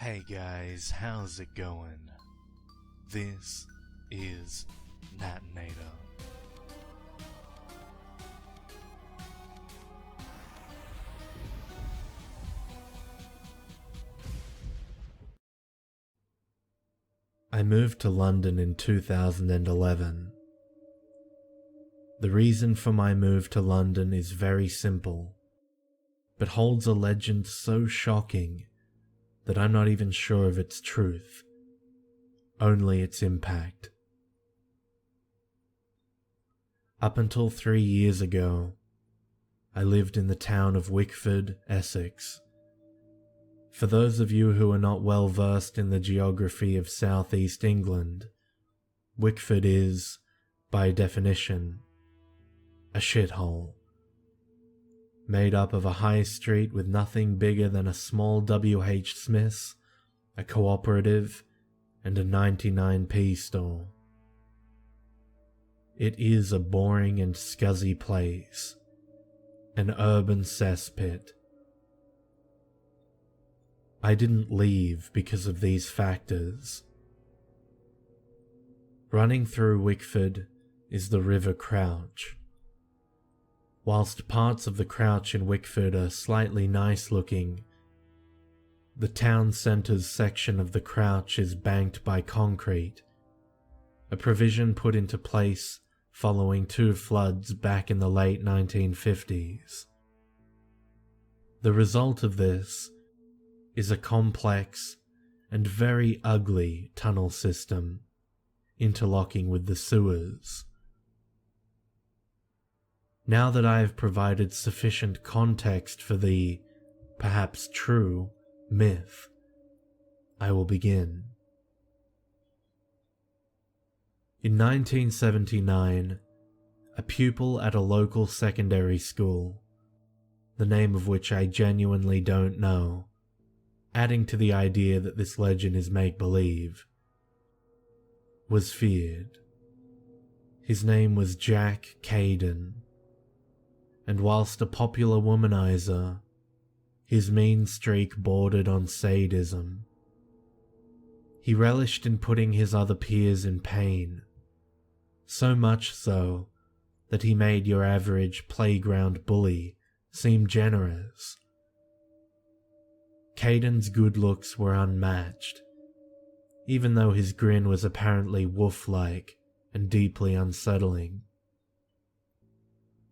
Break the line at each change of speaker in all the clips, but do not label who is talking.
Hey guys, how's it going? This is Natenator.
I moved to London in 2011. The reason for my move to London is very simple, but holds a legend so shocking that I'm not even sure of its truth, only its impact. Up until 3 years ago, I lived in the town of Wickford, Essex. For those of you who are not well versed in the geography of southeast England, Wickford is, by definition, a shithole, made up of a high street with nothing bigger than a small WH Smith's, a cooperative, and a 99p store. It is a boring and scuzzy place, an urban cesspit. I didn't leave because of these factors. Running through Wickford is the River Crouch. Whilst parts of the Crouch in Wickford are slightly nice looking, the town centre's section of the Crouch is banked by concrete, a provision put into place following 2 floods back in the late 1950s. The result of this is a complex and very ugly tunnel system interlocking with the sewers. Now that I have provided sufficient context for the, perhaps true, myth, I will begin. In 1979, a pupil at a local secondary school, the name of which I genuinely don't know, adding to the idea that this legend is make-believe, was feared. His name was Jack Caden, and whilst a popular womanizer, his mean streak bordered on sadism. He relished in putting his other peers in pain, so much so that he made your average playground bully seem generous. Caden's good looks were unmatched, even though his grin was apparently wolf-like and deeply unsettling.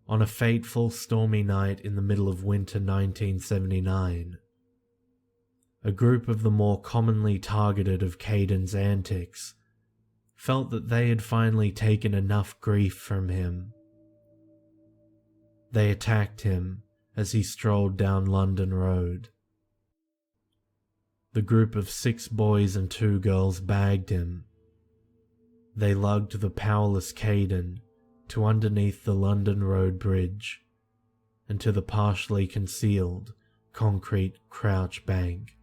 On a fateful stormy night in the middle of winter 1979, a group of the more commonly targeted of Caden's antics felt that they had finally taken enough grief from him. They attacked him as he strolled down London Road. The group of 6 boys and 2 girls bagged him. They lugged the powerless Caden to underneath the London Road Bridge and to the partially concealed concrete Crouch Bank.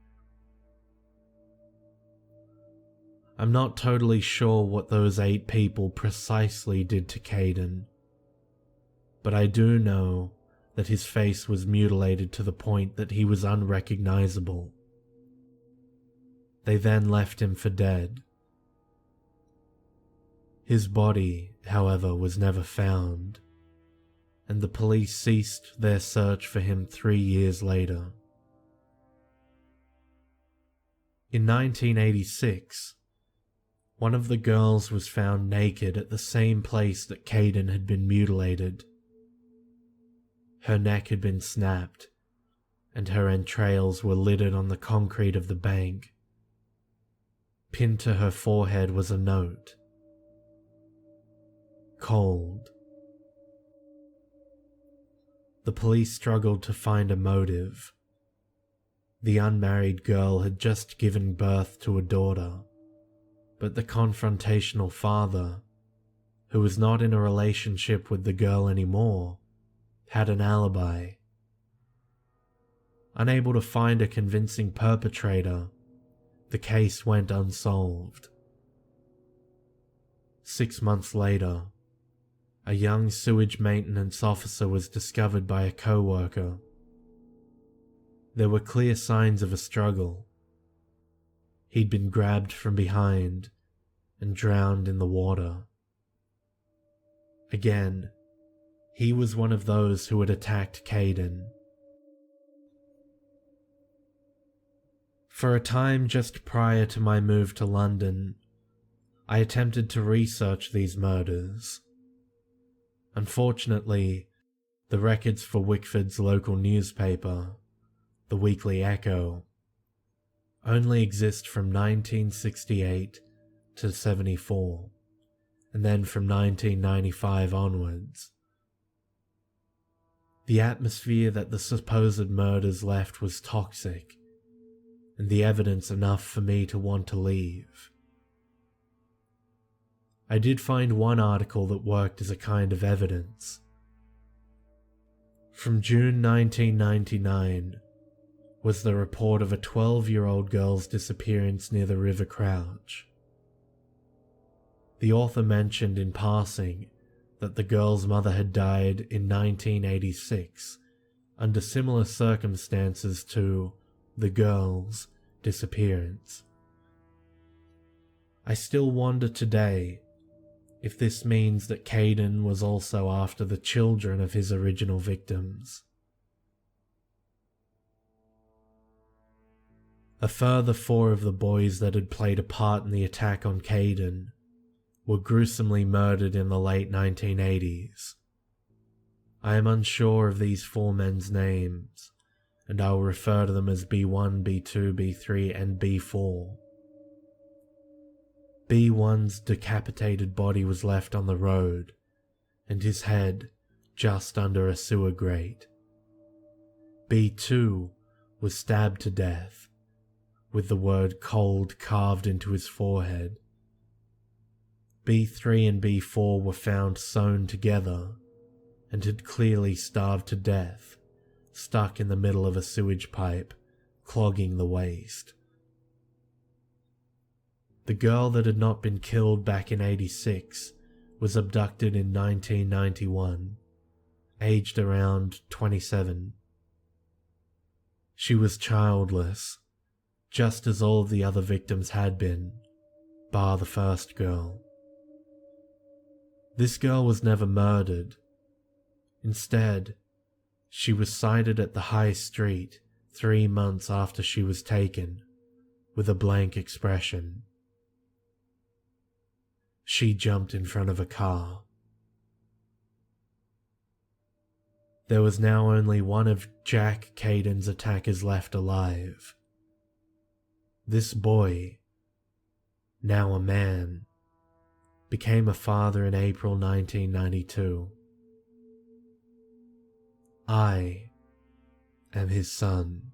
I'm not totally sure what those 8 people precisely did to Caden, but I do know that his face was mutilated to the point that he was unrecognizable. They then left him for dead. His body, however, was never found, and the police ceased their search for him 3 years later. In 1986, one of the girls was found naked at the same place that Caden had been mutilated. Her neck had been snapped, and her entrails were littered on the concrete of the bank. Pinned to her forehead was a note: cold. The police struggled to find a motive. The unmarried girl had just given birth to a daughter, but the confrontational father, who was not in a relationship with the girl anymore, had an alibi. Unable to find a convincing perpetrator, the case went unsolved. 6 months later, a young sewage maintenance officer was discovered by a co-worker. There were clear signs of a struggle. he'd been grabbed from behind and drowned in the water. Again, he was one of those who had attacked Caden. For a time just prior to my move to London, I attempted to research these murders. Unfortunately, the records for Wickford's local newspaper, the Weekly Echo, only exist from 1968 to 74, and then from 1995 onwards. The atmosphere that the supposed murders left was toxic, and the evidence enough for me to want to leave. I did find one article that worked as a kind of evidence. From June 1999 was the report of a 12-year-old girl's disappearance near the River Crouch. The author mentioned in passing that the girl's mother had died in 1986 under similar circumstances to the girl's disappearance. I still wonder today if this means that Caden was also after the children of his original victims. A further 4 of the boys that had played a part in the attack on Caden were gruesomely murdered in the late 1980s. I am unsure of these 4 men's names, and I will refer to them as B1, B2, B3, and B4. B1's decapitated body was left on the road, and his head just under a sewer grate. B2 was stabbed to death, with the word cold carved into his forehead. B3 and B4 were found sewn together, and had clearly starved to death, stuck in the middle of a sewage pipe, clogging the waste. The girl that had not been killed back in '86 was abducted in 1991, aged around 27. She was childless, just as all of the other victims had been, bar the first girl. This girl was never murdered. Instead, she was sighted at the high street 3 months after she was taken, with a blank expression. She jumped in front of a car. There was now only one of Jack Caden's attackers left alive. This boy, now a man, became a father in April 1992. I am his son.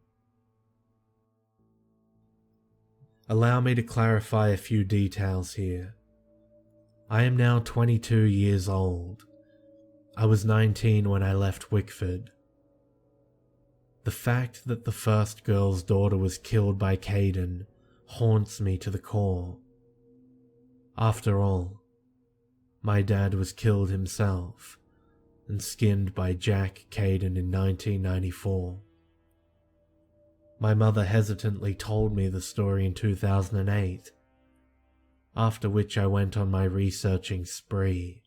Allow me to clarify a few details here. I am now 22 years old. I was 19 when I left Wickford. The fact that the first girl's daughter was killed by Caden haunts me to the core. After all, my dad was killed himself and skinned by Jack Caden in 1994. My mother hesitantly told me the story in 2008, after which I went on my researching spree.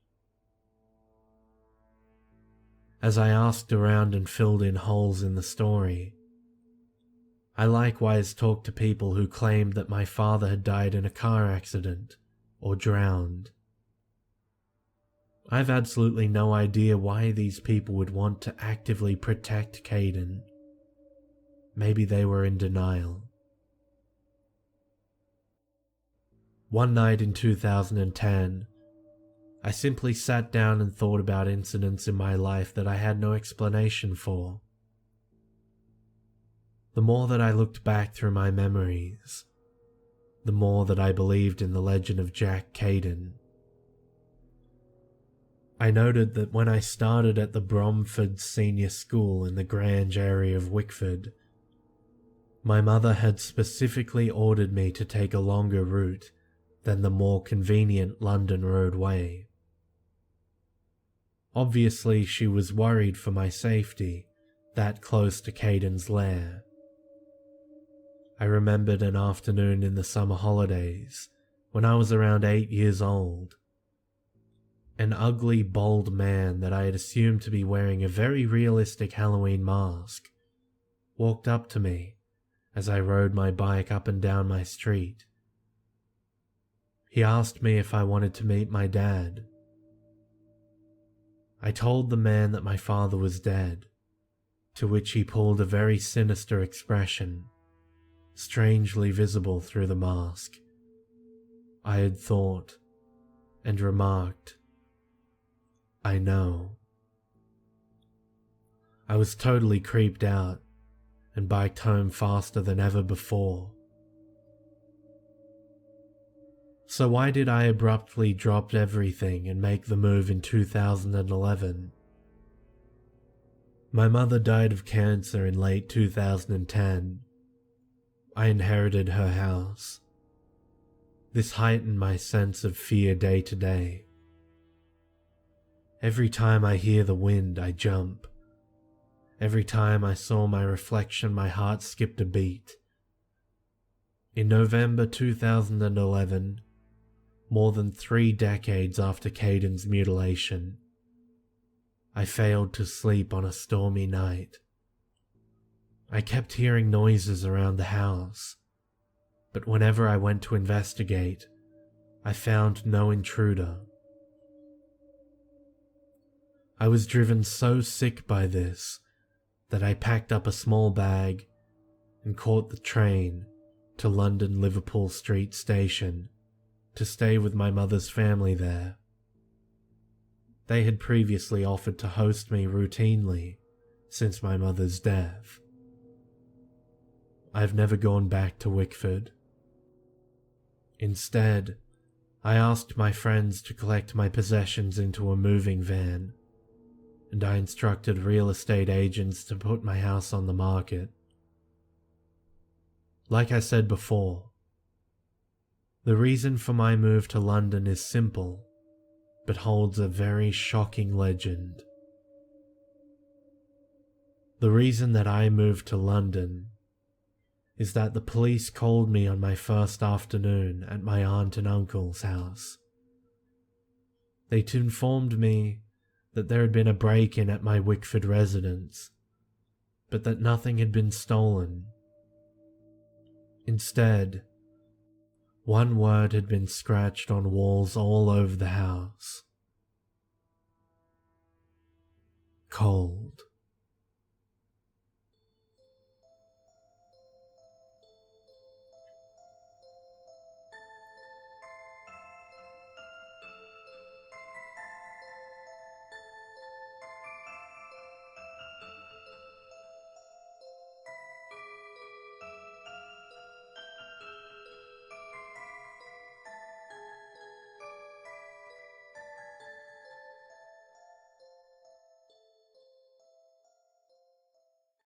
As I asked around and filled in holes in the story, I likewise talked to people who claimed that my father had died in a car accident or drowned. I have absolutely no idea why these people would want to actively protect Caden. Maybe they were in denial. One night in 2010, I simply sat down and thought about incidents in my life that I had no explanation for. The more that I looked back through my memories, the more that I believed in the legend of Jack Caden. I noted that when I started at the Bromford Senior School in the Grange area of Wickford, my mother had specifically ordered me to take a longer route than the more convenient London roadway. Obviously, she was worried for my safety, that close to Caden's lair. I remembered an afternoon in the summer holidays when I was around 8 years old. An ugly, bald man that I had assumed to be wearing a very realistic Halloween mask walked up to me as I rode my bike up and down my street. He asked me if I wanted to meet my dad. I told the man that my father was dead, to which he pulled a very sinister expression, strangely visible through the mask. I had thought and remarked, "I know." I was totally creeped out and biked home faster than ever before. So why did I abruptly drop everything and make the move in 2011? My mother died of cancer in late 2010. I inherited her house. This heightened my sense of fear day to day. Every time I hear the wind, I jump. Every time I saw my reflection, my heart skipped a beat. In November 2011, more than 3 decades after Caden's mutilation, I failed to sleep on a stormy night. I kept hearing noises around the house, but whenever I went to investigate, I found no intruder. I was driven so sick by this that I packed up a small bag and caught the train to London Liverpool Street Station to stay with my mother's family there. They had previously offered to host me routinely since my mother's death. I've never gone back to Wickford. Instead, I asked my friends to collect my possessions into a moving van, and I instructed real estate agents to put my house on the market. Like I said before, the reason for my move to London is simple, but holds a very shocking legend. The reason that I moved to London is that the police called me on my first afternoon at my aunt and uncle's house. They informed me that there had been a break-in at my Wickford residence, but that nothing had been stolen. Instead, one word had been scratched on walls all over the house: cold.